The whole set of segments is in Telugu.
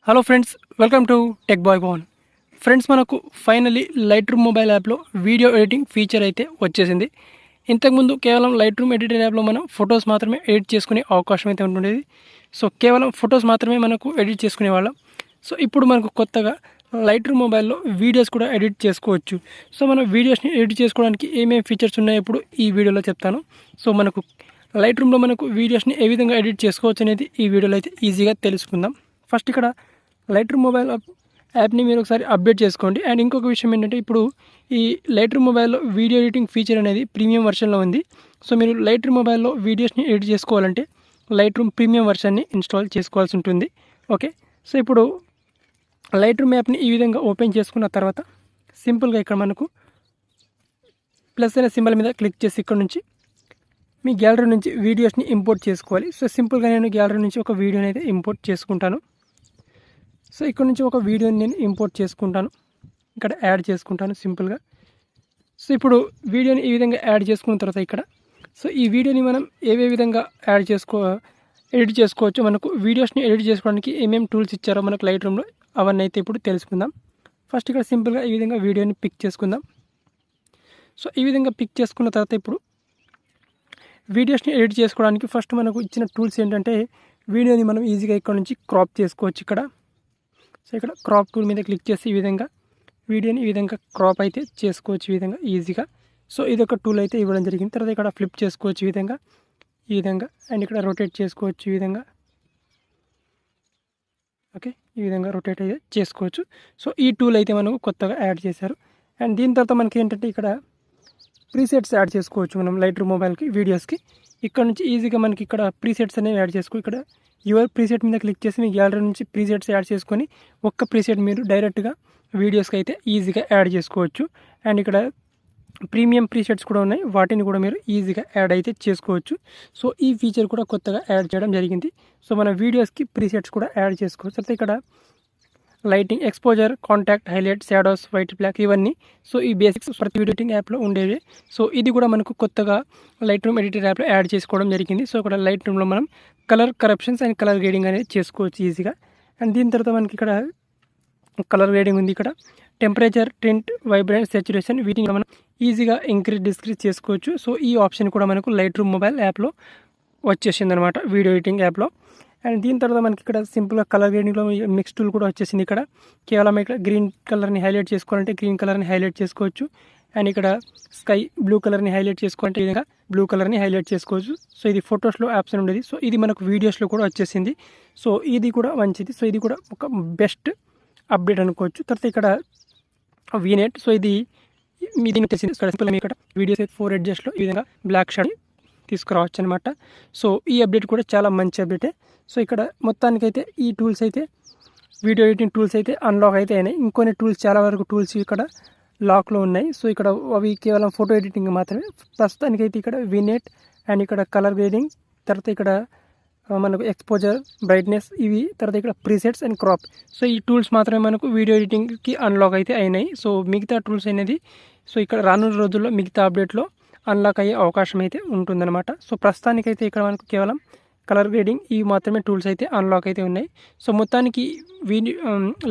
Hello friends, welcome to tech boy బాన్. ఫ్రెండ్స్, మనకు ఫైనలీ లైట్రూమ్ మొబైల్ యాప్లో వీడియో ఎడిటింగ్ ఫీచర్ అయితే వచ్చేసింది. ఇంతకుముందు కేవలం లైట్రూమ్ ఎడిటర్ యాప్లో మనం ఫొటోస్ మాత్రమే ఎడిట్ చేసుకునే అవకాశం అయితే ఉంటుండేది. సో కేవలం ఫొటోస్ మాత్రమే మనకు ఎడిట్ చేసుకునేవాళ్ళం. సో ఇప్పుడు మనకు కొత్తగా లైట్రూమ్ మొబైల్లో వీడియోస్ కూడా ఎడిట్ చేసుకోవచ్చు. సో మనం వీడియోస్ని ఎడిట్ చేసుకోవడానికి ఏమేమి ఫీచర్స్ ఉన్నాయో ఇప్పుడు ఈ వీడియోలో చెప్తాను. సో మనకు లైట్రూమ్లో మనకు వీడియోస్ని ఏ విధంగా ఎడిట్ చేసుకోవచ్చు అనేది ఈ వీడియోలో అయితే ఈజీగా తెలుసుకుందాం. ఫస్ట్ ఇక్కడ లైట్రూమ్ మొబైల్ యాప్ని మీరు ఒకసారి అప్డేట్ చేసుకోండి. అండ్ ఇంకొక విషయం ఏంటంటే, ఇప్పుడు ఈ లైట్రూమ్ మొబైల్లో వీడియో ఎడిటింగ్ ఫీచర్ అనేది ప్రీమియం వర్షన్లో ఉంది. సో మీరు లైట్రూమ్ మొబైల్లో వీడియోస్ని ఎడిట్ చేసుకోవాలంటే లైట్రూమ్ ప్రీమియం వర్షన్ని ఇన్స్టాల్ చేసుకోవాల్సి ఉంటుంది. ఓకే, సో ఇప్పుడు లైట్రూమ్ యాప్ని ఈ విధంగా ఓపెన్ చేసుకున్న తర్వాత సింపుల్గా ఇక్కడ మనకు ప్లస్ అనే సింబల్ మీద క్లిక్ చేసి ఇక్కడ నుంచి మీ గ్యాలరీ నుంచి వీడియోస్ని ఇంపోర్ట్ చేసుకోవాలి. సో సింపుల్గా నేను గ్యాలరీ నుంచి ఒక వీడియోని అయితే ఇంపోర్ట్ చేసుకుంటాను. సో ఇక్కడ నుంచి ఒక వీడియోని నేను ఇంపోర్ట్ చేసుకుంటాను, ఇక్కడ యాడ్ చేసుకుంటాను సింపుల్గా. సో ఇప్పుడు వీడియోని ఈ విధంగా యాడ్ చేసుకున్న తర్వాత ఇక్కడ సో ఈ వీడియోని మనం ఏ విధంగా ఎడిట్ చేసుకోవచ్చు, మనకు వీడియోస్ని ఎడిట్ చేసుకోవడానికి ఏమేమి టూల్స్ ఇచ్చారో మనకు లైట్రూమ్లో అవన్నీ అయితే ఇప్పుడు తెలుసుకుందాం. ఫస్ట్ ఇక్కడ సింపుల్గా ఈ విధంగా వీడియోని పిక్ చేసుకుందాం. సో ఈ విధంగా పిక్ చేసుకున్న తర్వాత ఇప్పుడు వీడియోస్ని ఎడిట్ చేసుకోవడానికి ఫస్ట్ మనకు ఇచ్చిన టూల్స్ ఏంటంటే, వీడియోని మనం ఈజీగా ఇక్కడ నుంచి క్రాప్ చేసుకోవచ్చు. ఇక్కడ సో ఇక్కడ క్రాప్ టూల్ మీద క్లిక్ చేసి ఈ విధంగా వీడియోని ఈ విధంగా క్రాప్ అయితే చేసుకోవచ్చు ఈ విధంగా ఈజీగా. సో ఇది ఒక టూల్ అయితే ఇవ్వడం జరిగింది. తర్వాత ఇక్కడ ఫ్లిప్ చేసుకోవచ్చు ఈ విధంగా అండ్ ఇక్కడ రొటేట్ చేసుకోవచ్చు ఈ విధంగా. ఓకే, ఈ విధంగా రొటేట్ అయితే చేసుకోవచ్చు. సో ఈ టూల్ అయితే మనకు కొత్తగా యాడ్ చేశారు. అండ్ దీని తర్వాత మనకి ఏంటంటే, ఇక్కడ ప్రీసెట్స్ యాడ్ చేసుకోవచ్చు మనం లైట్రూమ్ మొబైల్కి వీడియోస్కి. ఇక్కడ నుంచి ఈజీగా మనకి ఇక్కడ ప్రీసెట్స్ అనేవి యాడ్ చేసుకో. ఇక్కడ యువర్ ప్రీసెట్ మీద క్లిక్ చేసి మీ గ్యాలరీ నుంచి ప్రీసెట్స్ యాడ్ చేసుకొని ఒక్క ప్రీసెట్ మీరు డైరెక్ట్గా వీడియోస్కి అయితే ఈజీగా యాడ్ చేసుకోవచ్చు. అండ్ ఇక్కడ ప్రీమియం ప్రీసెట్స్ కూడా ఉన్నాయి, వాటిని కూడా మీరు ఈజీగా యాడ్ అయితే చేసుకోవచ్చు. సో ఈ ఫీచర్ కూడా కొత్తగా యాడ్ చేయడం జరిగింది. సో మన వీడియోస్కి ప్రీసెట్స్ కూడా యాడ్ చేసుకోవచ్చు. అయితే ఇక్కడ lighting, exposure, contact, highlight, shadows, white, black ఇవన్నీ సో ఈ బేసిక్స్ ప్రతి ఎడిటింగ్ యాప్లో ఉండేవి. సో ఇది కూడా మనకు కొత్తగా లైట్రూమ్ ఎడిటర్ యాప్లో యాడ్ చేసుకోవడం జరిగింది. సో ఇక్కడ లైట్రూమ్లో మనం colour corruptions and colour grading అనేది చేసుకోవచ్చు ఈజీగా. అండ్ దీని తర్వాత మనకి ఇక్కడ కలర్ గ్రేడింగ్ ఉంది. ఇక్కడ టెంపరేచర్, టింట్, వైబ్రెంట్, సాచురేషన్ వీటిని మనం ఈజీగా ఇంక్రీజ్ డిస్క్రీజ్ చేసుకోవచ్చు. సో ఈ ఆప్షన్ కూడా మనకు లైట్రూమ్ మొబైల్ యాప్లో వచ్చేసింది అనమాట, వీడియో ఎడిటింగ్ యాప్లో. అండ్ దీని తర్వాత మనకి ఇక్కడ సింపుల్గా కలర్ గ్రేడింగ్లో మిక్స్ టూల్ కూడా వచ్చేసింది. ఇక్కడ కేవలం ఇక్కడ గ్రీన్ కలర్ని హైలైట్ చేసుకోవాలంటే గ్రీన్ కలర్ని హైలైట్ చేసుకోవచ్చు. అండ్ ఇక్కడ స్కై బ్లూ కలర్ని హైలైట్ చేసుకోవాలంటే ఈ విధంగా బ్లూ కలర్ని హైలైట్ చేసుకోవచ్చు. సో ఇది ఫొటోస్లో ఆప్షన్ ఉండేది. సో ఇది మనకు వీడియోస్లో కూడా వచ్చేసింది. సో ఇది కూడా మంచిది. సో ఇది కూడా ఒక బెస్ట్ అప్డేట్ అనుకోవచ్చు. తర్వాత ఇక్కడ వీనెట్, సో ఇది దీనికి తెలిసింది. సింపుల్గా ఇక్కడ వీడియోస్ 4 ఎడ్జెస్లో ఈ విధంగా బ్లాక్ షాడ్ తీసుకురావచ్చు అనమాట. సో ఈ అప్డేట్ కూడా చాలా మంచి అప్డేటే. సో ఇక్కడ మొత్తానికైతే ఈ టూల్స్ అయితే వీడియో ఎడిటింగ్ టూల్స్ అయితే అన్లాక్ అయితే అయినాయి. ఇంకొన్ని టూల్స్, చాలా వరకు టూల్స్ ఇక్కడ లాక్లో ఉన్నాయి. సో ఇక్కడ అవి కేవలం ఫోటో ఎడిటింగ్ మాత్రమే. ప్రస్తుతానికైతే ఇక్కడ వీనెట్ అండ్ ఇక్కడ కలర్ గ్రేడింగ్, తర్వాత ఇక్కడ మనకు ఎక్స్పోజర్, బ్రైట్నెస్ ఇవి, తర్వాత ఇక్కడ ప్రీసెట్స్ అండ్ క్రాప్. సో ఈ టూల్స్ మాత్రమే మనకు వీడియో ఎడిటింగ్కి అన్లాక్ అయితే అయినాయి. సో మిగతా టూల్స్ అనేది సో ఇక్కడ రానున్న రోజుల్లో మిగతా అప్డేట్లో అన్లాక్ అయ్యే అవకాశం అయితే ఉంటుందన్నమాట. సో ప్రస్తుతానికైతే ఇక్కడ మనకు కేవలం కలర్ గ్రేడింగ్ ఇవి మాత్రమే టూల్స్ అయితే అన్లాక్ అయితే ఉన్నాయి. సో మొత్తానికి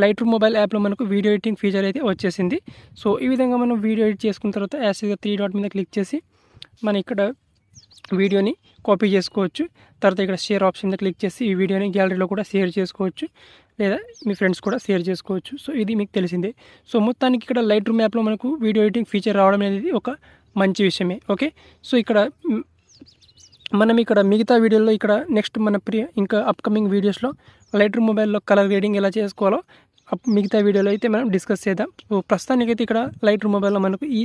లైట్రూమ్ మొబైల్ యాప్లో మనకు వీడియో ఎడిటింగ్ ఫీచర్ అయితే వచ్చేసింది. సో ఈ విధంగా మనం వీడియో ఎడిట్ చేసుకున్న తర్వాత యాస్గా 3 డాట్ మీద క్లిక్ చేసి మనం ఇక్కడ వీడియోని కాపీ చేసుకోవచ్చు. తర్వాత ఇక్కడ షేర్ ఆప్షన్ మీద క్లిక్ చేసి ఈ వీడియోని గ్యాలరీలో కూడా షేర్ చేసుకోవచ్చు, లేదా మీ ఫ్రెండ్స్ కూడా షేర్ చేసుకోవచ్చు. సో ఇది మీకు తెలిసిందే. సో మొత్తానికి ఇక్కడ లైట్రూమ్ యాప్లో మనకు వీడియో ఎడిటింగ్ ఫీచర్ రావడం అనేది ఒక మంచి విషయమే. ఓకే, సో ఇక్కడ మనం ఇక్కడ మిగతా వీడియోలో ఇక్కడ నెక్స్ట్ మన ఇంకా అప్కమింగ్ వీడియోస్లో లైట్రూమ్ మొబైల్లో కలర్ గ్రేడింగ్ ఎలా చేసుకోవాలో మిగతా వీడియోలో అయితే మనం డిస్కస్ చేద్దాం. సో ప్రస్తుతానికైతే ఇక్కడ లైట్రూమ్ మొబైల్లో మనకు ఈ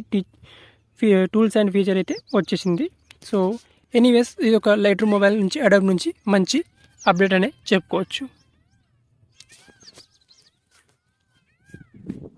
టూల్స్ అండ్ ఫీచర్ అయితే వచ్చేసింది. సో ఎనీవేస్ ఇది ఒక లైట్రూమ్ మొబైల్ నుంచి అడాబ్ నుంచి మంచి అప్డేట్ అనే చెప్పుకోవచ్చు.